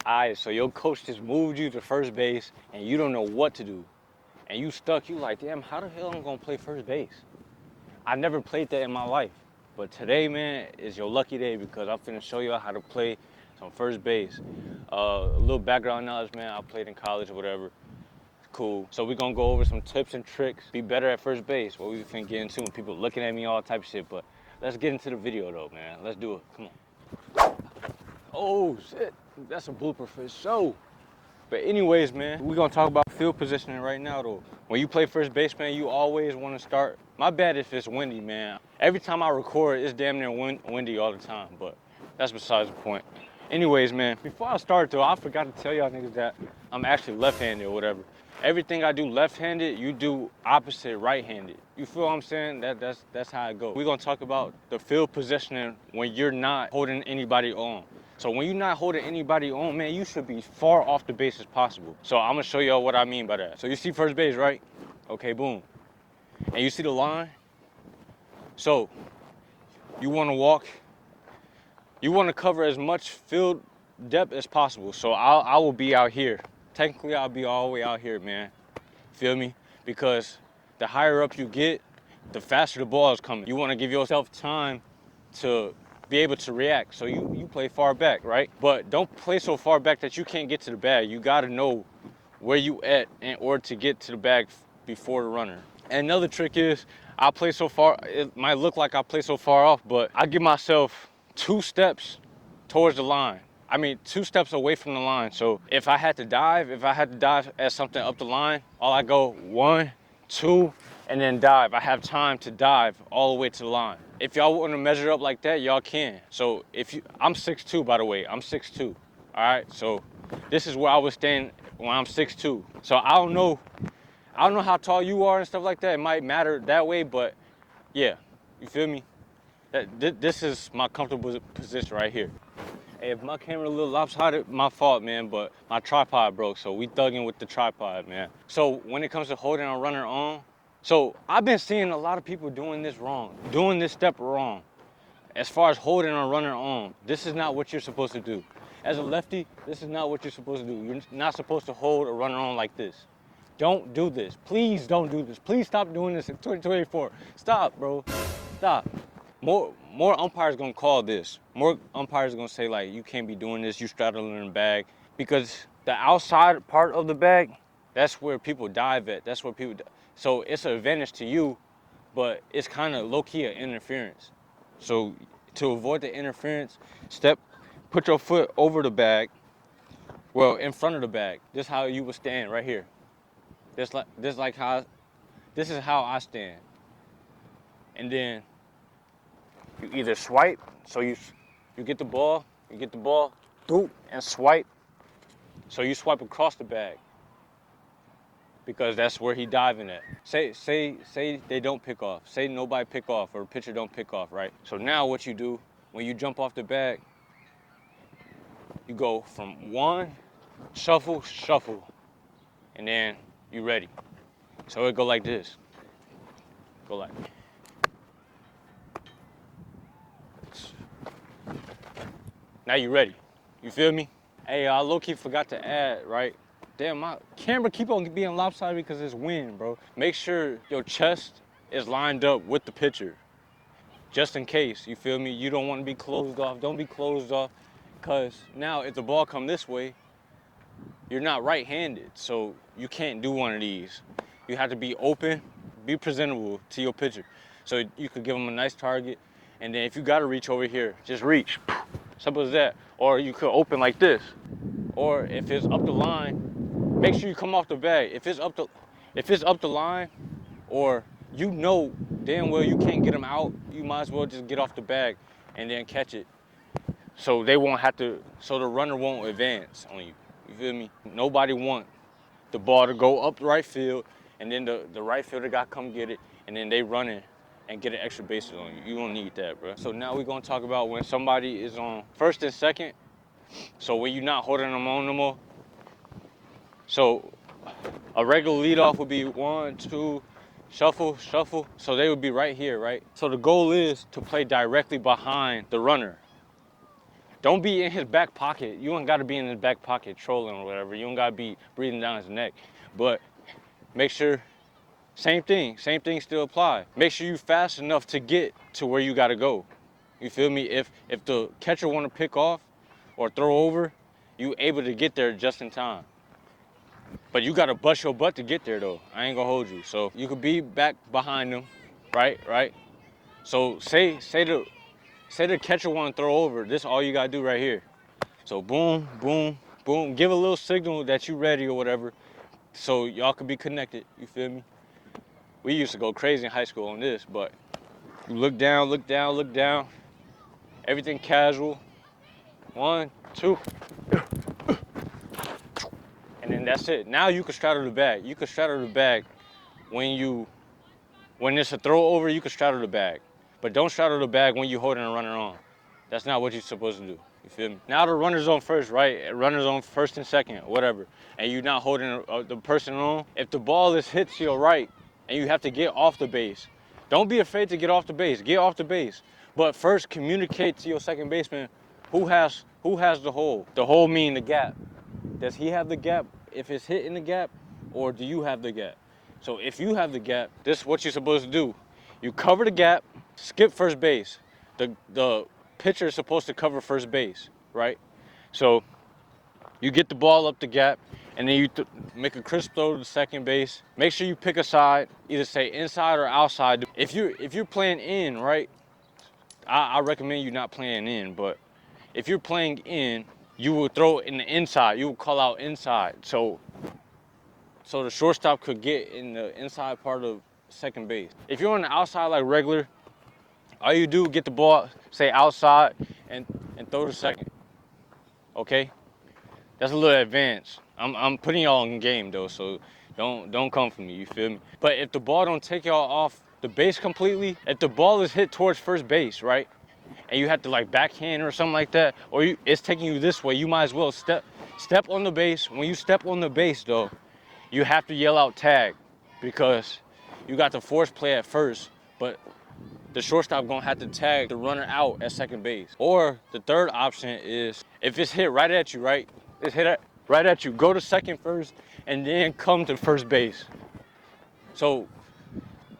All right, so your coach just moved you to first base and you don't know what to do. And you stuck, you like, damn, how the hell am I gonna play first base? I never played that in my life. But today, man, is your lucky day because I'm finna show you how to play some first base. A little background knowledge, man, I played in college or whatever. Cool. So we're gonna go over some tips and tricks, be better at first base, what we finna get into and people looking at me, all type of shit. But let's get into the video though, man. Let's do it, come on. Oh shit, that's a blooper for sure. But anyways, man, we're gonna talk about field positioning right now though. When you play first base, man, you always wanna start. My bad if it's windy, man. Every time I record, it's damn near windy all the time, but that's besides the point. Anyways, man, before I start though, I forgot to tell y'all niggas that I'm actually left-handed or whatever. Everything I do left-handed, you do opposite right-handed. You feel what I'm saying? That's how it goes. We're gonna talk about the field positioning when you're not holding anybody on. So when you're not holding anybody on, man, you should be far off the base as possible. So I'm gonna show y'all what I mean by that. So you see first base, right? Okay, boom. And you see the line? So you wanna walk, you wanna cover as much field depth as possible. So I will be out here. Technically, I'll be all the way out here, man. Feel me? Because the higher up you get, the faster the ball is coming. You wanna give yourself time to be able to react. So you play far back, right? But don't play so far back that you can't get to the bag. You gotta know where you at in order to get to the bag before the runner. And another trick is, I play so far, it might look like I play so far off, but I give myself 2 steps towards the line. I mean, 2 steps away from the line. So if I had to dive at something up the line, all I go 1, 2, and then dive. I have time to dive all the way to the line. If y'all want to measure up like that, y'all can. So I'm 6'2", by the way, I'm 6'2", all right? So this is where I was standing when I'm 6'2". So I don't know how tall you are and stuff like that. It might matter that way, but yeah, you feel me? This is my comfortable position right here. Hey, if my camera a little lopsided, my fault, man, but my tripod broke, so we thugging with the tripod, man. So when it comes to holding a runner on, so I've been seeing a lot of people doing this wrong, doing this step wrong. As far as holding a runner on, this is not what you're supposed to do. As a lefty, this is not what you're supposed to do. You're not supposed to hold a runner on like this. Don't do this. Please don't do this. Please stop doing this in 2024. Stop, bro. Stop. More umpires gonna call this. More umpires gonna say like, you can't be doing this, you straddling in the bag. Because the outside part of the bag, that's where people dive at. That's where people, so it's an advantage to you, but it's kind of low-key an interference. So to avoid the interference, put your foot over the bag, well, in front of the bag. This is how you would stand right here. This is how I stand. And then you either swipe, so you get the ball, doop, and swipe. So you swipe across the bag because that's where he diving at. Say they don't pick off. Say nobody pick off or pitcher don't pick off, right? So now what you do, when you jump off the bag, you go from 1, shuffle, and then you ready. So it go like this. Go like. Now you ready. You feel me? Hey, I low-key forgot to add, right? Damn, my camera keep on being lopsided because it's wind, bro. Make sure your chest is lined up with the pitcher. Just in case, you feel me? You don't want to be closed off. Don't be closed off. Because now if the ball come this way, you're not right-handed. So you can't do one of these. You have to be open, be presentable to your pitcher. So you could give him a nice target. And then if you got to reach over here, just reach. Simple as that. Or you could open like this. Or if it's up the line, make sure you come off the bag. If it's up the line, or you know damn well you can't get them out, you might as well just get off the bag and then catch it. So they won't have to, so the runner won't advance on you. You feel me? Nobody want the ball to go up the right field and then the right fielder got to come get it and then they run in and get an extra bases on you. You don't need that, bro. So now we're gonna talk about when somebody is on first and second. So when you're not holding them on no more. So a regular leadoff would be 1, 2, shuffle. So they would be right here, right? So the goal is to play directly behind the runner. Don't be in his back pocket. You don't gotta be in his back pocket trolling or whatever. You don't gotta be breathing down his neck. But make sure, same thing still apply. Make sure you fast enough to get to where you gotta go. You feel me? If the catcher wanna pick off or throw over, you able to get there just in time. But you gotta bust your butt to get there though. I ain't gonna hold you. So you could be back behind them, right? So say the catcher wanna throw over, this all you gotta do right here. So boom, boom, boom. Give a little signal that you ready or whatever, so y'all could be connected. You feel me? We used to go crazy in high school on this, but you look down, look down, look down. Everything casual. 1, 2. And then that's it. Now you can straddle the bag. You can straddle the bag when it's a throw over, you can straddle the bag. But don't straddle the bag when you're holding a runner on. That's not what you're supposed to do. You feel me? Now the runner's on first, right? Runner's on first and second, whatever. And you're not holding the person on. If the ball is hit to your right and you have to get off the base, don't be afraid to get off the base. Get off the base. But first communicate to your second baseman who has the hole. The hole meaning the gap. Does he have the gap if it's hit in the gap, or do you have the gap? So if you have the gap, this is what you're supposed to do. You cover the gap, skip first base. The pitcher is supposed to cover first base, right? So you get the ball up the gap, and then you make a crisp throw to second base. Make sure you pick a side, either say inside or outside. If you're playing in, right, I recommend you not playing in, but if you're playing in, you will throw in the inside. You will call out inside. So the shortstop could get in the inside part of second base. If you're on the outside like regular, all you do, get the ball, say outside, and throw to second. Okay? That's a little advanced. I'm putting y'all in game though, so don't come for me, you feel me? But if the ball don't take y'all off the base completely, if the ball is hit towards first base, right? And you have to like backhand or something like that, or it's taking you this way, you might as well step on the base. When you step on the base though, you have to yell out tag, because you got the force play at first, but the shortstop gonna have to tag the runner out at second base. Or the third option is, if it's hit right at you, right? It's hit right at you, go to second first and then come to first base. So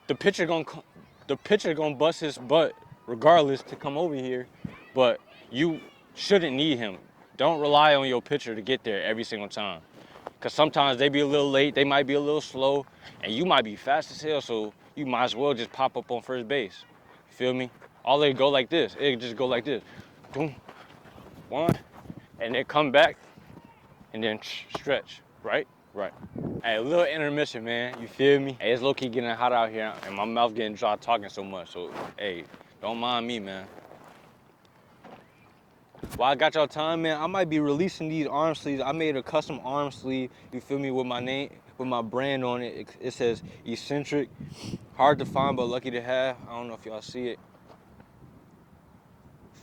the pitcher gonna bust his butt regardless to come over here, but you shouldn't need him. Don't rely on your pitcher to get there every single time, because sometimes they be a little late, they might be a little slow, and you might be fast as hell, so you might as well just pop up on first base. You feel me? All they go like this. It just go like this. Boom, 1, and then come back, and then stretch, right? Right. Hey, a little intermission, man. You feel me? Hey, it's low-key getting hot out here, and my mouth getting dry talking so much, so, hey, don't mind me, man. While I got y'all time, man, I might be releasing these arm sleeves. I made a custom arm sleeve, you feel me, with my name, with my brand on it. It says Eccentric. Hard to find, but lucky to have. I don't know if y'all see it.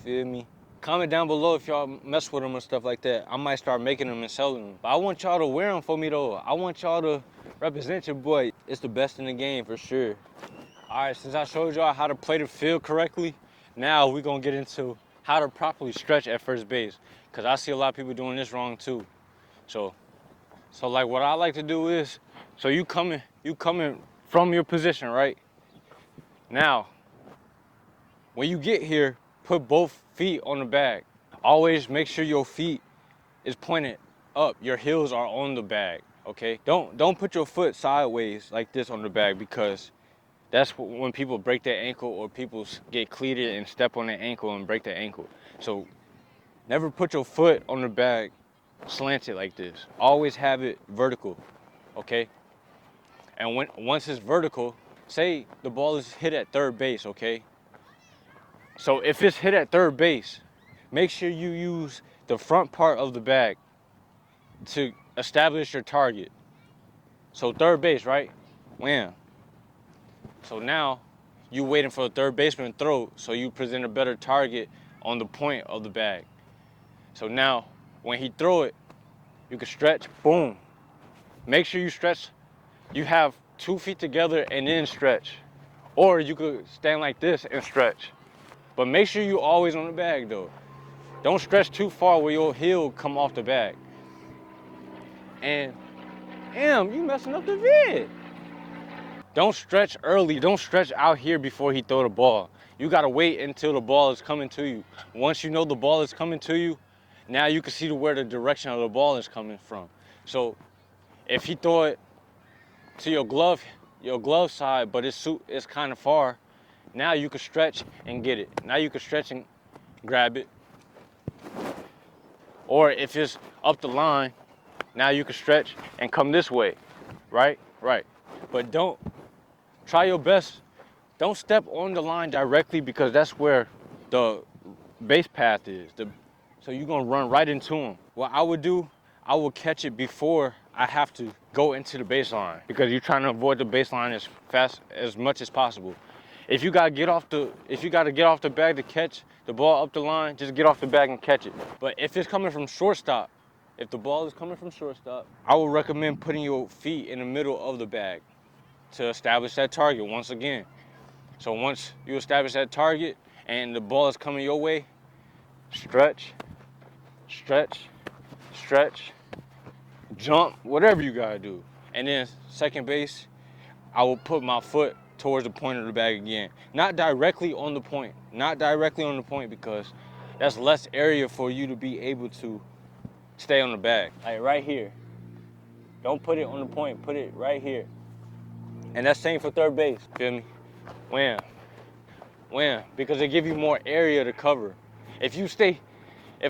Feel me? Comment down below if y'all mess with them and stuff like that. I might start making them and selling them. But I want y'all to wear them for me, though. I want y'all to represent your boy. It's the best in the game, for sure. All right, since I showed y'all how to play the field correctly, now we're going to get into how to properly stretch at first base, because I see a lot of people doing this wrong too. So like what I like to do is, so you coming from your position, right? Now, when you get here, put both feet on the bag. Always make sure your feet is pointed up. Your heels are on the bag, okay? Don't put your foot sideways like this on the bag, because that's when people break their ankle, or people get cleated and step on their ankle and break their ankle. So never put your foot on the bag slanted like this. Always have it vertical, okay? And once it's vertical, say the ball is hit at third base, okay? So if it's hit at third base, make sure you use the front part of the bag to establish your target. So third base, right? Wham. So now you waiting for the third baseman to throw, so you present a better target on the point of the bag. So now when he throw it, you can stretch, boom. Make sure you stretch. You have 2 feet together and then stretch. Or you could stand like this and stretch. But make sure you always on the bag though. Don't stretch too far where your heel come off the bag. And damn, you messing up the vid. Don't stretch early. Don't stretch out here before he throw the ball. You gotta wait until the ball is coming to you. Once you know the ball is coming to you, now you can see where the direction of the ball is coming from. So if he throw it to your glove side, but it's kind of far, now you can stretch and get it. Now you can stretch and grab it. Or if it's up the line, now you can stretch and come this way, right? Right. But don't, try your best. Don't step on the line directly because that's where the base path is. So you're gonna run right into him. What I would do, I would catch it before I have to go into the baseline because you're trying to avoid the baseline as much as possible. If you gotta get off the bag to catch the ball up the line, just get off the bag and catch it. But if it's coming from shortstop, if the ball is coming from shortstop, I would recommend putting your feet in the middle of the bag to establish that target once again. So once you establish that target and the ball is coming your way, stretch, stretch, stretch, jump, whatever you gotta do. And then second base, I will put my foot towards the point of the bag again. Not directly on the point. Not directly on the point because that's less area for you to be able to stay on the bag. Like right here. Don't put it on the point, put it right here. And that's same for third base, feel me? Wham, wham, because they give you more area to cover. If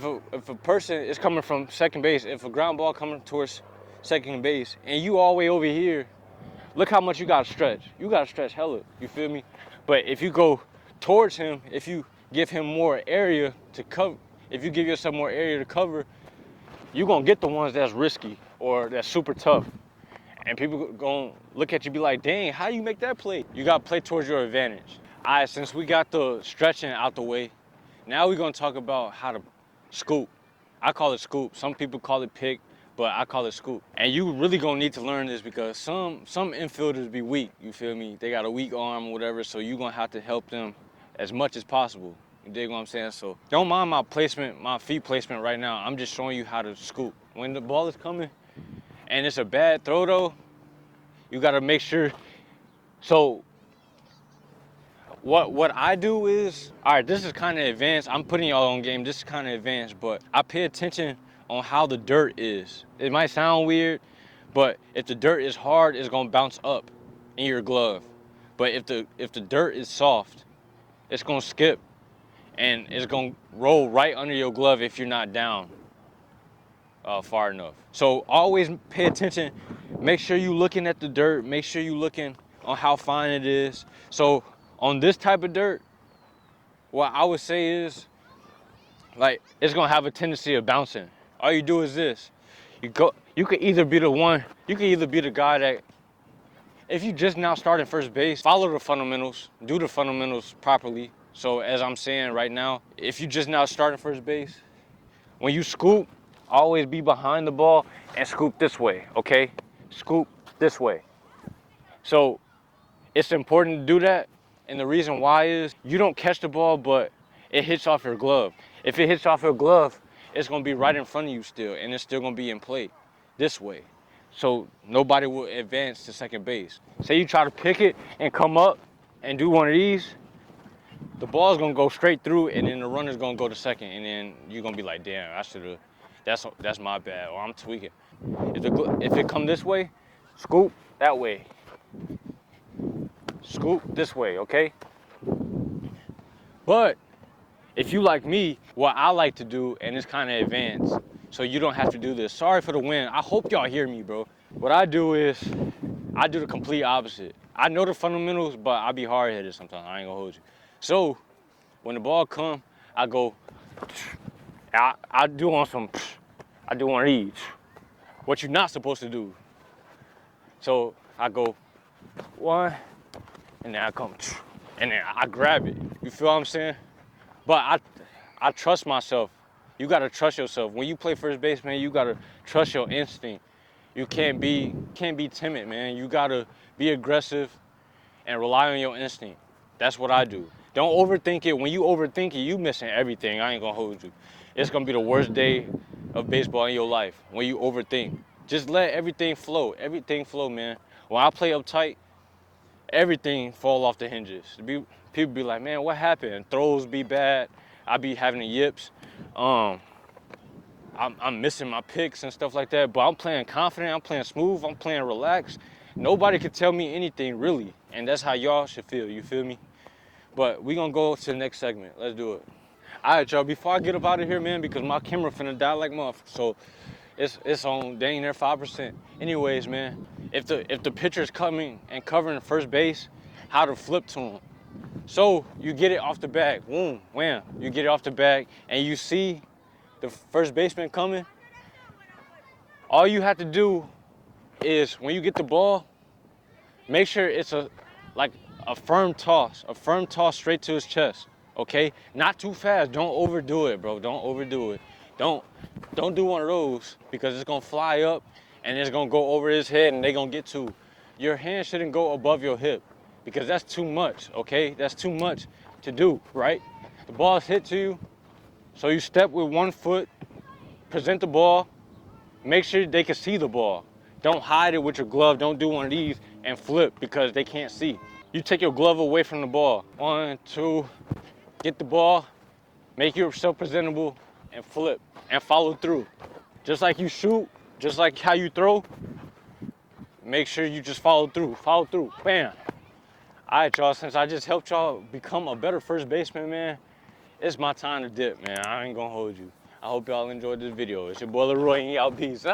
a person is coming from second base, if a ground ball coming towards second base, and you all the way over here, look how much you gotta stretch. You gotta stretch hella, you feel me? But if you go towards him, if you give him more area to cover, if you give yourself more area to cover, you're gonna get the ones that's risky or that's super tough. And people gonna look at you and be like, dang, how do you make that play? You gotta play towards your advantage. All right, since we got the stretching out the way, now we're gonna talk about how to scoop. I call it scoop. Some people call it pick, but I call it scoop. And you really gonna need to learn this because some infielders be weak, you feel me? They got a weak arm or whatever, so you're gonna have to help them as much as possible. You dig what I'm saying? So don't mind my placement, my feet placement right now. I'm just showing you how to scoop. When the ball is coming and it's a bad throw though, you gotta make sure. So what I do is, all right, this is kind of advanced. I'm putting y'all on game. This is kind of advanced, but I pay attention on how the dirt is. It might sound weird, but if the dirt is hard, it's gonna bounce up in your glove. But if the dirt is soft, it's gonna skip and it's gonna roll right under your glove if you're not down far enough. So always pay attention. Make sure you're looking at the dirt. Make sure you're looking on how fine it is. So on this type of dirt, what I would say is, like, it's gonna have a tendency of bouncing. All you do is this. You could either be the guy that, if you just now starting first base, follow the fundamentals, do the fundamentals properly. So as I'm saying right now, if you just now starting first base, when you scoop, always be behind the ball and scoop this way, okay? Scoop this way. So it's important to do that. And the reason why is you don't catch the ball, but it hits off your glove. If it hits off your glove, it's gonna be right in front of you still, and it's still gonna be in play this way. So nobody will advance to second base. Say you try to pick it and come up and do one of these, the ball's gonna go straight through, and then the runner's gonna go to second, and then you're gonna be like, damn, I should've, that's my bad, or I'm tweaking. If it come this way, scoop that way. Scoop this way, okay? But if you like me, what I like to do, and it's kind of advanced, so you don't have to do this. Sorry for the wind. I hope y'all hear me, bro. What I do is, I do the complete opposite. I know the fundamentals, but I be hard-headed sometimes. I ain't gonna hold you. So when the ball come, I go, I do one of these. What you're not supposed to do. So I go one, and then I come, and then I grab it. You feel what I'm saying? But I trust myself. You gotta trust yourself. When you play first base, man, you gotta trust your instinct. You can't be timid, man. You gotta be aggressive and rely on your instinct. That's what I do. Don't overthink it. When you overthink it, you missing everything. I ain't gonna hold you. it's gonna be the worst day of baseball in your life when you overthink. Just let everything flow, man. When I play uptight, everything fall off the hinges. People be like, man, what happened? Throws be bad. I be having the yips. I'm missing my picks and stuff like that, but I'm playing confident, I'm playing smooth, I'm playing relaxed. Nobody can tell me anything, really, and that's how y'all should feel, you feel me? But we gonna go to the next segment. Let's do it. All right, y'all, before I get up out of here, man, because my camera finna die like motherfucker, so it's on dang near 5%. Anyways, man, if the pitcher's coming and covering first base, how to flip to him. So you get it off the bag, boom, wham, you get it off the bag, and you see the first baseman coming. All you have to do is when you get the ball, make sure it's a firm toss straight to his chest. Okay, not too fast. Don't overdo it, bro. Don't overdo it. Don't do one of those because it's gonna fly up and it's gonna go over his head and they gonna get to. Your hand shouldn't go above your hip because that's too much. Okay, that's too much to do. Right? The ball's hit to you, so you step with one foot, present the ball, make sure they can see the ball. Don't hide it with your glove. Don't do one of these and flip because they can't see. You take your glove away from the ball. 1, 2, get the ball, make yourself presentable, and flip, and follow through. Just like you shoot, just like how you throw, make sure you just follow through, bam. All right, y'all, since I just helped y'all become a better first baseman, man, it's my time to dip, man. I ain't gonna hold you. I hope y'all enjoyed this video. It's your boy LeRoy, and y'all peace.